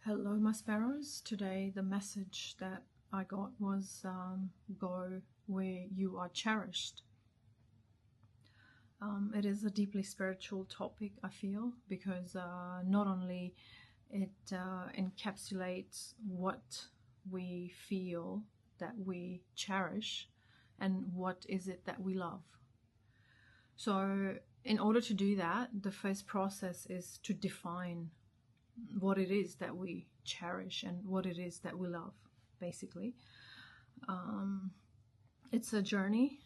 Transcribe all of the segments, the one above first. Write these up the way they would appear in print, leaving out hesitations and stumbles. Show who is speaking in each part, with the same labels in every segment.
Speaker 1: Hello, my sparrows. Today, the message that I got was go where you are cherished. It is a deeply spiritual topic, I feel, because not only it encapsulates what we feel that we cherish and what is it that we love. So, in order to do that, the first process is to define what it is that we cherish and what it is that we love, basically. It's a journey,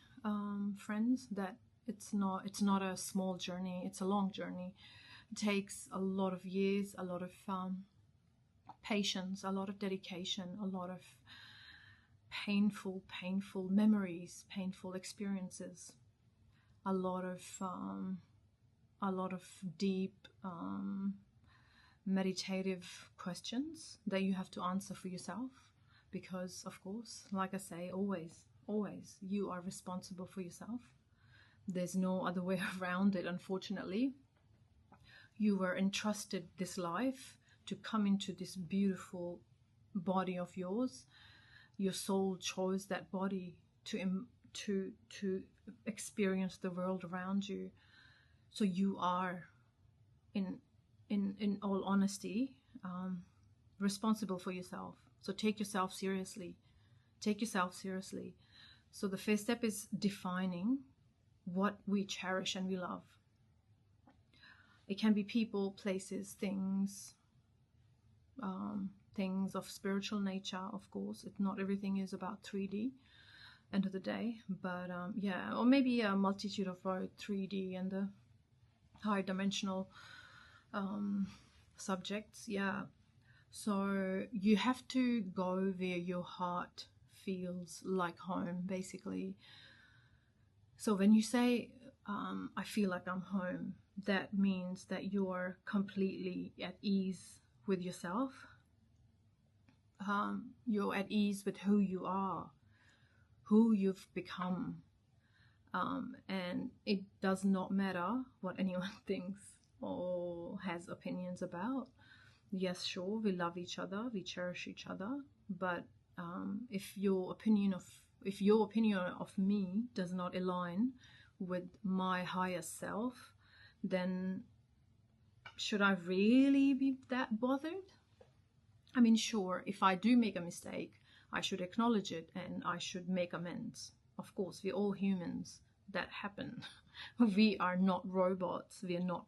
Speaker 1: friends, that it's not a small journey, it's a long journey. It takes a lot of years, a lot of patience, a lot of dedication, a lot of painful memories, painful experiences, a lot of deep meditative questions that you have to answer for yourself, because of course, like I say, always you are responsible for yourself. There's no other way around it, unfortunately. You were entrusted this life to come into this beautiful body of yours. Your soul chose that body to experience the world around you. So you are, in all honesty, responsible for yourself. So take yourself seriously. So the first step is defining what we cherish and we love. It can be people, places, things of spiritual nature, of course. Not everything is about 3D, end of the day, but or maybe a multitude of 3D and the high dimensional subjects. So you have to go where your heart feels like home, basically. So when you say I feel like I'm home, that means that you're completely at ease with yourself. You're at ease with who you are, who you've become, and it does not matter what anyone thinks or has opinions about. Yes, sure, we love each other, we cherish each other, but if your opinion of me does not align with my higher self, then should I really be that bothered? I mean, sure, if I do make a mistake, I should acknowledge it and I should make amends. Of course, we're all humans. That happen. We are not robots. We're not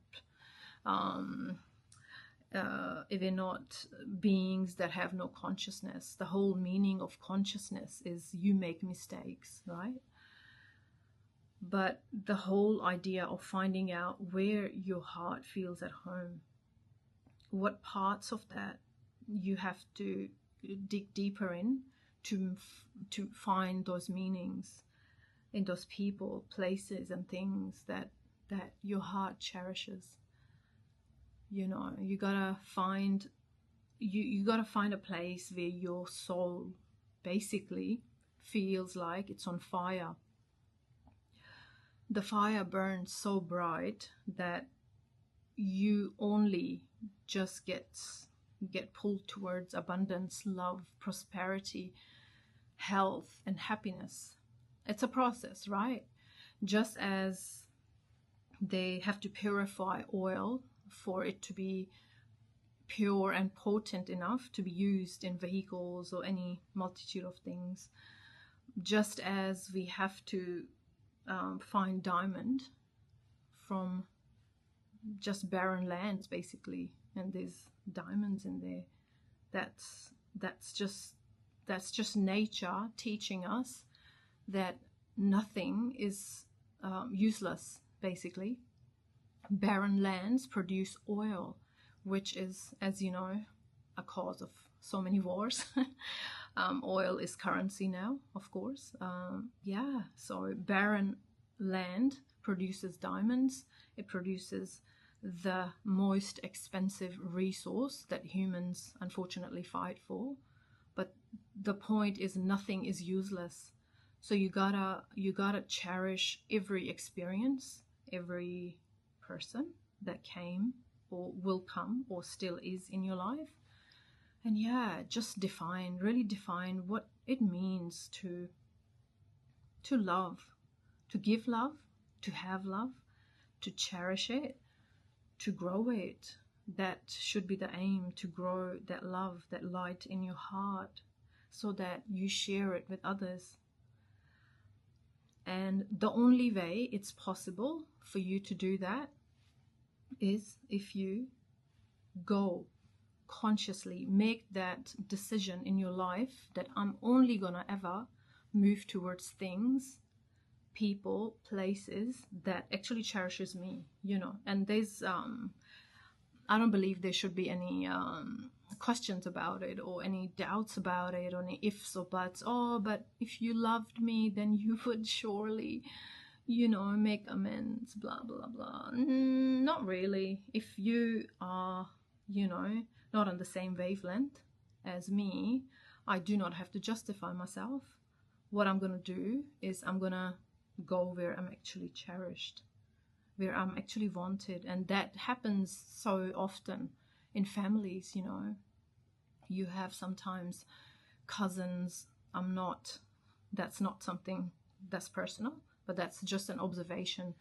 Speaker 1: beings that have no consciousness. The whole meaning of consciousness is you make mistakes, right? But the whole idea of finding out where your heart feels at home, what parts of that you have to dig deeper in to find those meanings in those people, places, and things that your heart cherishes. You know, you gotta find a place where your soul basically feels like it's on fire. The fire burns so bright that you only just get pulled towards abundance, love, prosperity, health, and happiness. It's a process, right? Just as they have to purify oil for it to be pure and potent enough to be used in vehicles or any multitude of things, just as we have to find diamond from just barren lands, basically, and there's diamonds in there. That's just nature teaching us that nothing is useless, basically. Barren lands produce oil, which is, as you know, a cause of so many wars. Oil is currency now, of course. So barren land produces diamonds. It produces the most expensive resource that humans unfortunately fight for. But the point is, nothing is useless. So you gotta cherish every experience, every person that came or will come or still is in your life. And yeah, just really define what it means to love, to give love, to have love, to cherish it, to grow it. That should be the aim, to grow that love, that light in your heart, so that you share it with others. And the only way it's possible for you to do that is if you go consciously, make that decision in your life that I'm only gonna ever move towards things, people, places that actually cherishes me, and there's I don't believe there should be any questions about it, or any doubts about it, or any ifs or buts. Oh, but if you loved me, then you would surely, make amends, blah, blah, blah. Not really. If you are, not on the same wavelength as me, I do not have to justify myself. What I'm going to do is I'm going to go where I'm actually cherished, where I'm actually wanted. And that happens so often in families. You have sometimes cousins. That's not something that's personal, but that's just an observation.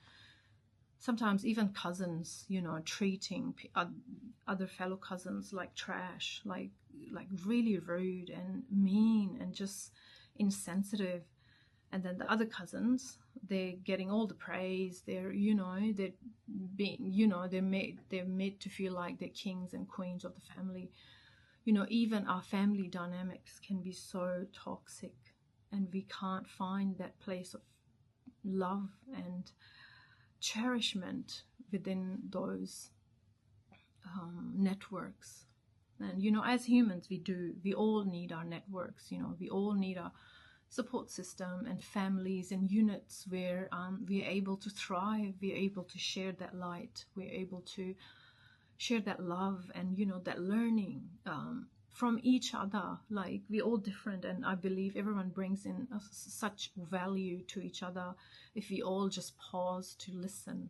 Speaker 1: Sometimes even cousins, treating other fellow cousins like trash, like really rude and mean and just insensitive. And then the other cousins, they're getting all the praise. They're being, they're made to feel like they're kings and queens of the family. Even our family dynamics can be so toxic, and we can't find that place of love and cherishment within those networks. And as humans, we all need our networks. We all need our support system and families and units where we are able to thrive, we are able to share that light, we are able to share that love and that learning from each other. Like, we're all different, and I believe everyone brings in such value to each other if we all just pause to listen,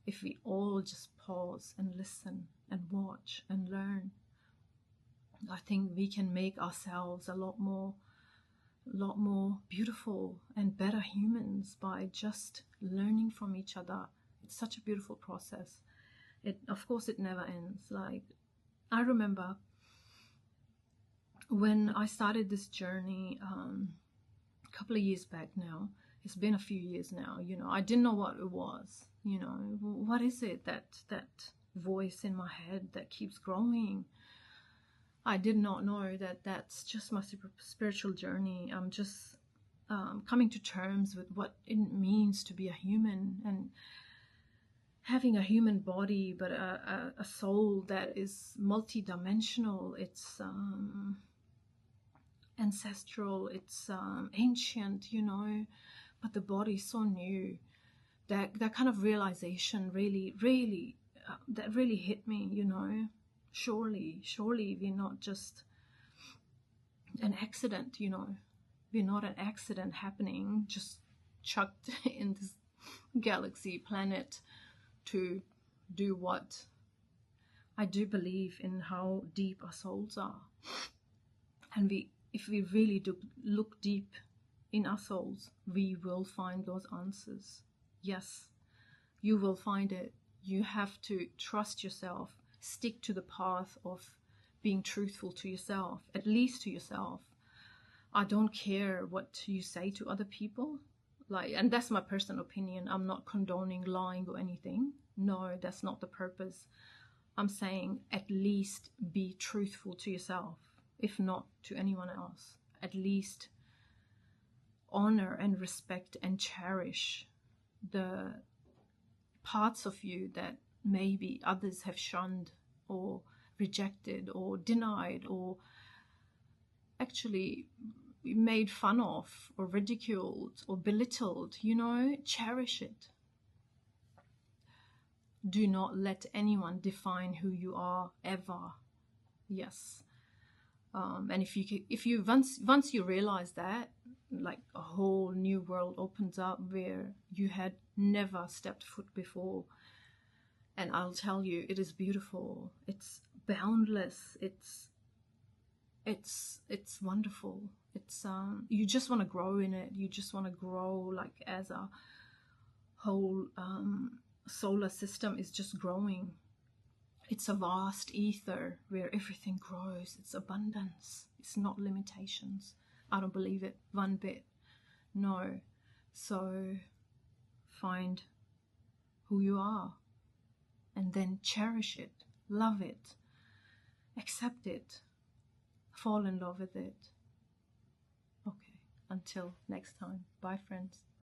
Speaker 1: if we all just pause and listen and watch and learn. I think we can make ourselves a lot more beautiful and better humans by just learning from each other. It's such a beautiful process. Of course it never ends. Like, I remember when I started this journey a couple of years back now. It's been a few years now. I didn't know what it was. What is it, that voice in my head that keeps growing? I did not know that that's just my spiritual journey. I'm just coming to terms with what it means to be a human, and having a human body, but a soul that is multidimensional. It's ancestral, it's ancient, but the body is so new. That kind of realization really that really hit me. Surely we're not just an accident. We're not an accident happening, just chucked in this galaxy planet to do what. I do believe in how deep our souls are, and if we really do look deep in our souls, we will find those answers. Yes, you will find it. You have to trust yourself, stick to the path of being truthful to yourself, at least to yourself. I don't care what you say to other people, and that's my personal opinion. I'm not condoning lying or anything. No, that's not the purpose. I'm saying at least be truthful to yourself, if not to anyone else. At least honor and respect and cherish the parts of you that maybe others have shunned or rejected or denied or actually made fun of or ridiculed or belittled. Cherish it. Do not let anyone define who you are ever. Yes. And if you once you realize that, like, a whole new world opens up where you had never stepped foot before. And I'll tell you, it is beautiful. It's boundless. It's it's wonderful. It's you just want to grow in it. You just want to grow, like, as a whole solar system is just growing. It's a vast ether where everything grows. It's abundance. It's not limitations. I don't believe it one bit. No. So find who you are and then cherish it, love it, accept it, fall in love with it. Okay, until next time. Bye, friends.